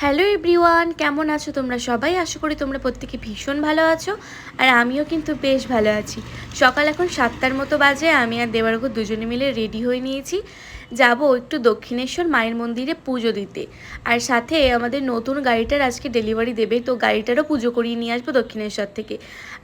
Hello everyone, কেমন আছো তোমরা সবাই? আশা করি তোমরা প্রত্যেকে ভীষণ ভালো আছো। আর আমিও কিন্তু বেশ ভালো আছি। সকাল এখন 7টার মতো বাজে। আমি আর দেবারঘ দুজনে মিলে রেডি হয়ে নিয়েছি, যাব একটু দক্ষিণেশ্বর মায়ের মন্দিরে পুজো দিতে। আর সাথে আমাদের নতুন গাড়িটার আজকে ডেলিভারি দেবে, তো গাড়িটারও পুজো করিয়ে নিয়ে আসবো দক্ষিণেশ্বর থেকে।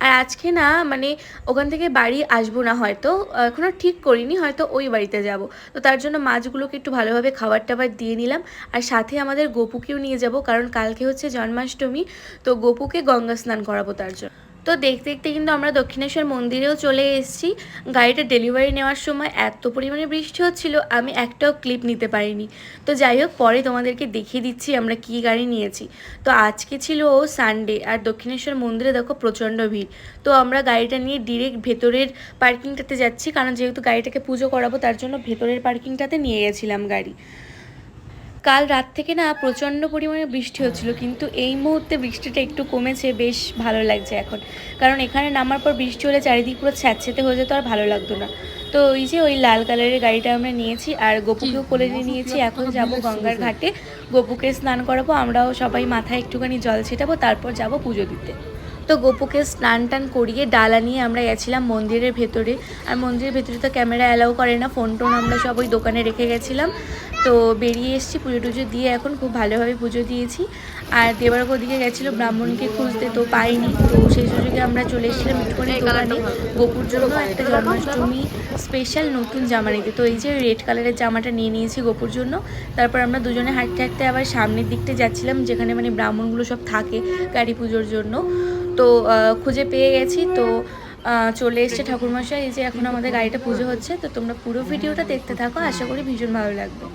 আর আজকে না মানে ওখান থেকে বাড়ি আসবো না, হয়তো এখনও ঠিক করিনি, হয়তো ওই বাড়িতে যাব। তো তার জন্য মাছগুলোকে একটু ভালোভাবে খাবার টাবার দিয়ে নিলাম। আর সাথে আমাদের গপুকেও নিয়ে যাব, কারণ কালকে হচ্ছে জন্মাষ্টমী, তো গপুকে গঙ্গা স্নান করাবো তার জন্য। তো দেখতে দেখতে কিন্তু আমরা দক্ষিণেশ্বর মন্দিরেও চলে এসেছি। গাড়িটা ডেলিভারি নেওয়ার সময় এত পরিমাণে বৃষ্টি হচ্ছিল, আমি একটাও ক্লিপ নিতে পারিনি। তো যাই হোক, পরে তোমাদেরকে দেখিয়ে দিচ্ছি আমরা কী গাড়ি নিয়েছি। তো আজকে ছিল সানডে, আর দক্ষিণেশ্বর মন্দিরে দেখো প্রচণ্ড ভিড়। তো আমরা গাড়িটা নিয়ে ডিরেক্ট ভেতরের পার্কিংটাতে যাচ্ছি, কারণ যেহেতু গাড়িটাকে পুজো করাবো তার জন্য ভেতরের পার্কিংটাতে নিয়ে গেছিলাম গাড়ি। কাল রাত থেকে না প্রচণ্ড পরিমাণে বৃষ্টি হচ্ছিল, কিন্তু এই মুহূর্তে বৃষ্টিটা একটু কমেছে, বেশ ভালো লাগছে এখন। কারণ এখানে নামার পর বৃষ্টি হলে চারিদিক পুরো ছ্যাঁতছ্যাঁতে হয়ে যেত, আর ভালো লাগতো না। তো ওই যে ওই লাল কালারের গাড়িটা আমরা নিয়েছি, আর গপুকেও কোলে নিয়ে নিয়েছি। এখন যাব গঙ্গার ঘাটে, গপুকে স্নান করাবো, আমরাও সবাই মাথায় একটুখানি জল ছিটাবো, তারপর যাব পুজো দিতে। তো গপুকে স্নান টান করিয়ে ডালা নিয়ে আমরা গেছিলাম মন্দিরের ভেতরে। আর মন্দিরের ভেতরে তো ক্যামেরা অ্যালাউ করে না, ফোন টোন আমরা সব ওই দোকানে রেখে গেছিলাম। তো বেরিয়ে এসেছি, পুজো টুজো দিয়ে এখন খুব ভালোভাবে পুজো দিয়েছি। আর দেবারঘ ওদিকে গেছিলো ব্রাহ্মণকে খুঁজতে, তো পাইনি। তো সেই সুযোগে আমরা চলে এসেছিলাম একটুখানি দোকানে গপুর জন্য একটা জন্মাষ্টমী স্পেশাল নতুন জামা নিতে। তো এই যে রেড কালারের জামাটা নিয়ে নিয়েছি গপুর জন্য। তারপর আমরা দুজনে হাঁটতে হাঁটতে আবার সামনের দিকটা যাচ্ছিলাম, যেখানে মানে ব্রাহ্মণগুলো সব থাকে গাড়ি পুজোর জন্য। তো খুঁজে পেয়ে গেছি। তো চলে এসছে ঠাকুরমশাই। এই যে এখন আমাদের গাড়িটা পুজো হচ্ছে, তো তোমরা পুরো ভিডিওটা দেখতে থাকো, আশা করি ভীষণ ভালো লাগবে।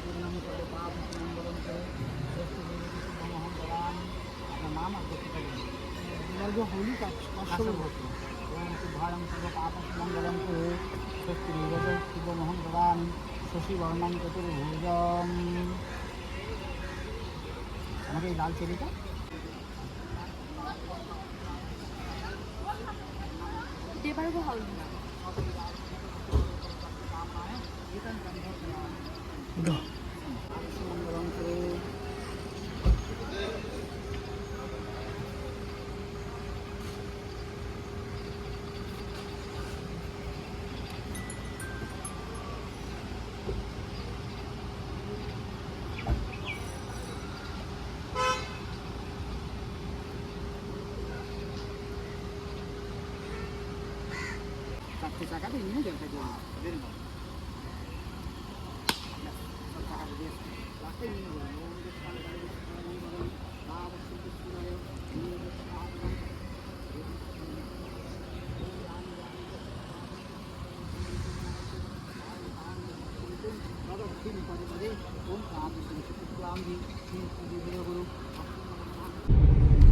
আমাকে এই লাল চেরিটা দেবারঘ হাউস চারটে চাকাতে নিয়ে জলটা দিয়ে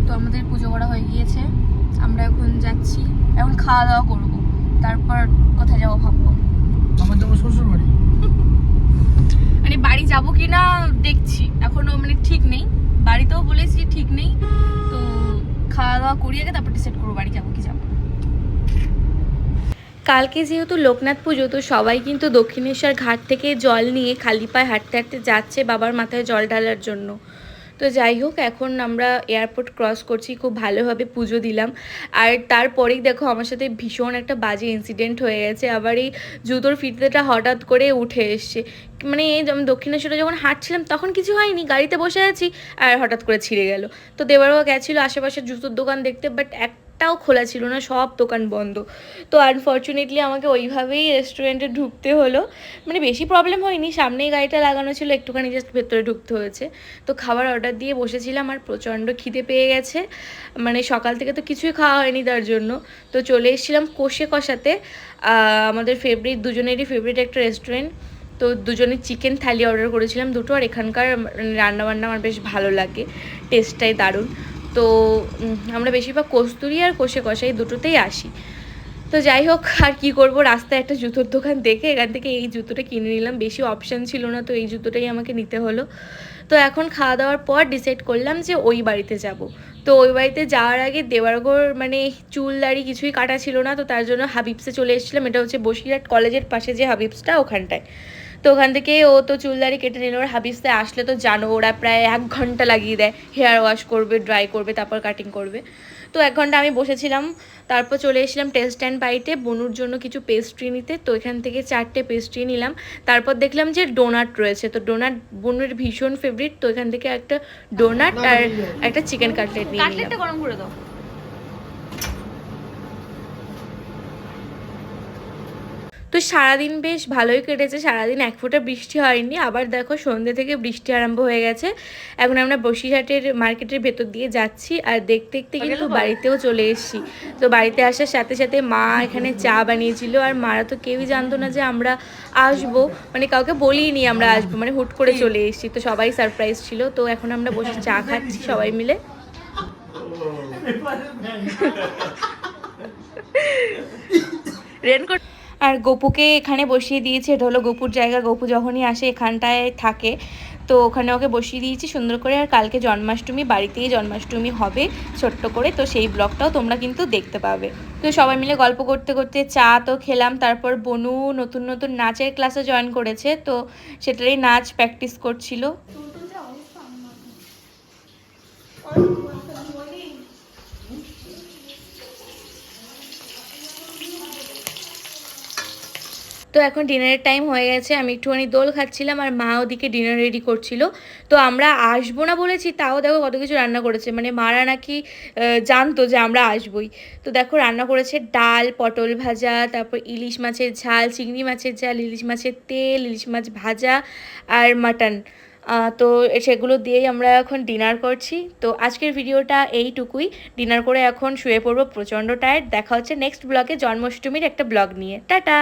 তো আমাদের পুজো করা হয়ে গিয়েছে, আমরা এখন যাচ্ছি, এখন খাওয়া দাওয়া করবো, তারপর কোথায় যাবো ভাববো। আমার যাবো শ্বশুর বাড়ি। মানে বাড়ি যাবো কি না দেখছি, এখনো মানে ঠিক নেই। বাড়িতেও বলেছি ঠিক নেই, তো খাওয়া দাওয়া করিয়ে আগে তারপর ডিসাইড করবো বাড়ি যাবো কি যাবো। কালকে যেহেতু লোকনাথ পুজো, তো সবাই কিন্তু দক্ষিণেশ্বর ঘাট থেকে জল নিয়ে খালি পায়ে হাঁটতে হাঁটতে যাচ্ছে বাবার মাথায় জল ঢালার জন্য। তো যাই হোক, এখন আমরা এয়ারপোর্ট ক্রস করছি, খুব ভালোভাবে পুজো দিলাম। আর তারপরেই দেখো আমার সাথে ভীষণ একটা বাজে ইনসিডেন্ট হয়ে গেছে। আবার এই জুতোর ফিতেটা হঠাৎ করে উঠে এসছে। মানে আমি দক্ষিণেশ্বরে যখন হাঁটছিলাম তখন কিছু হয়নি, গাড়িতে বসে আছি, আর হঠাৎ করে ছিঁড়ে গেল। তো দেবারও গেছিলো আশেপাশে জুতোর দোকান দেখতে, বাট একটাও খোলা ছিল না, সব দোকান বন্ধ। তো আনফর্চুনেটলি আমাকে ওইভাবেই রেস্টুরেন্টে ঢুকতে হলো। মানে বেশি প্রবলেম হয়নি, সামনেই গাড়িটা লাগানো ছিল, একটুখানি জাস্ট ভেতরে ঢুকতে হয়েছে। তো খাবার অর্ডার দিয়ে বসেছিলাম, আর প্রচণ্ড খিদে পেয়ে গেছে, মানে সকাল থেকে তো কিছুই খাওয়া হয়নি তার জন্য। তো চলে এসেছিলাম কষে কষাতে, আমাদের ফেভারিট, দুজনেরই ফেভারিট একটা রেস্টুরেন্ট। তো দুজনে চিকেন থালি অর্ডার করেছিলাম দুটো, আর এখানকার রান্নাবান্না আমার বেশ ভালো লাগে, টেস্টটাই দারুণ। তো আমরা বেশিরভাগ কস্তুরি আর কষে কষাই দুটোতেই আসি। তো যাই হোক, আর কি করব, রাস্তায় একটা জুতোর দোকান দেখে এখান থেকে এই জুতোটা কিনে নিলাম, বেশি অপশান ছিল না, তো এই জুতোটাই আমাকে নিতে হলো। তো এখন খাওয়া দাওয়ার পর ডিসাইড করলাম যে ওই বাড়িতে যাব। তো ওই বাড়িতে যাওয়ার আগে দেওয়ারঘর মানে চুল দাড়ি কিছুই কাটা ছিল না, তো তার জন্য হাবিবসে চলে এসেছিলাম। এটা হচ্ছে বসিরহাট কলেজের পাশে যে হাবিবসটা, ওখানটায়। তো ওখান থেকে ও তো চুলদারি কেটে নিল। ওর হাবিসতে আসলে তো জানো ওরা প্রায় 1 ঘন্টা লাগিয়ে দেয়, হেয়ার ওয়াশ করবে, ড্রাই করবে, তারপর কাটিং করবে। তো 1 ঘন্টা আমি বসেছিলাম। তারপর চলে এসেছিলাম টেস্ট অ্যান্ড বাইটে বনুর জন্য কিছু পেস্ট্রি নিতে। তো এখান থেকে 4টে পেস্ট্রি নিলাম। তারপর দেখলাম যে ডোনাট রয়েছে, তো ডোনাট বনুর ভীষণ ফেভারিট। তো এখান থেকে একটা ডোনাট আর একটা চিকেন কাটলেট নিয়ে নিলাম। কাটলেটটা গরম করে দাও। তো সারাদিন বেশ ভালোই কেটেছে, সারাদিন 1 ফোঁটা বৃষ্টি হয়নি। আবার দেখো সন্ধ্যে থেকে বৃষ্টি আরম্ভ হয়ে গেছে। এখন আমরা বসিরহাটের মার্কেটের ভেতর দিয়ে যাচ্ছি, আর দেখতে দেখতে কিন্তু বাড়িতেও চলে এসেছি। তো বাড়িতে আসার সাথে সাথে মা এখানে চা বানিয়েছিল, আর মারা তো কেউই জানতো না যে আমরা আসবো, মানে কাউকে বলিনি আমরা আসবো, মানে হুট করে চলে এসেছি। তো সবাই সারপ্রাইজ ছিল। তো এখন আমরা বসে চা খাচ্ছি সবাই মিলে। রেনকোট আর গপুকে এখানে বসিয়ে দিয়েছি, এটা হলো গপুর জায়গা। গপু যখনই আসে এখানটায় থাকে, তো ওখানে ওকে বসিয়ে দিয়েছি সুন্দর করে। আর কালকে জন্মাষ্টমী, বাড়িতেই জন্মাষ্টমী হবে ছোট্ট করে, তো সেই ব্লগটাও তোমরা কিন্তু দেখতে পাবে। তো সবাই মিলে গল্প করতে করতে চা তো খেলাম। তারপর বনু নতুন নতুন নাচের ক্লাসে জয়েন করেছে, তো সেটারই নাচ প্র্যাকটিস করছিল। তো এখন ডিনারের টাইম হয়ে গেছে, আমি একটুখানি দোল খাচ্ছিলাম আর মা ওদিকে ডিনার রেডি করছিল। তো আমরা আসবো না বলেছি, তাও দেখো কত কিছু রান্না করেছে, মানে মারা নাকি জানতো যে আমরা আসবই। তো দেখো রান্না করেছে ডাল, পটল ভাজা, তারপর ইলিশ মাছের ঝাল, চিংড়ি মাছের ঝাল, ইলিশ মাছের তেল, ইলিশ মাছ ভাজা আর মাটন। তো সেগুলো দিয়েই আমরা এখন ডিনার করছি। তো আজকের ভিডিওটা এইটুকুই। ডিনার করে এখন শুয়ে পড়বো, প্রচণ্ড টায়ার্ড। দেখা হচ্ছে নেক্সট ব্লগে জন্মাষ্টমীর একটা ব্লগ নিয়ে। টাটা।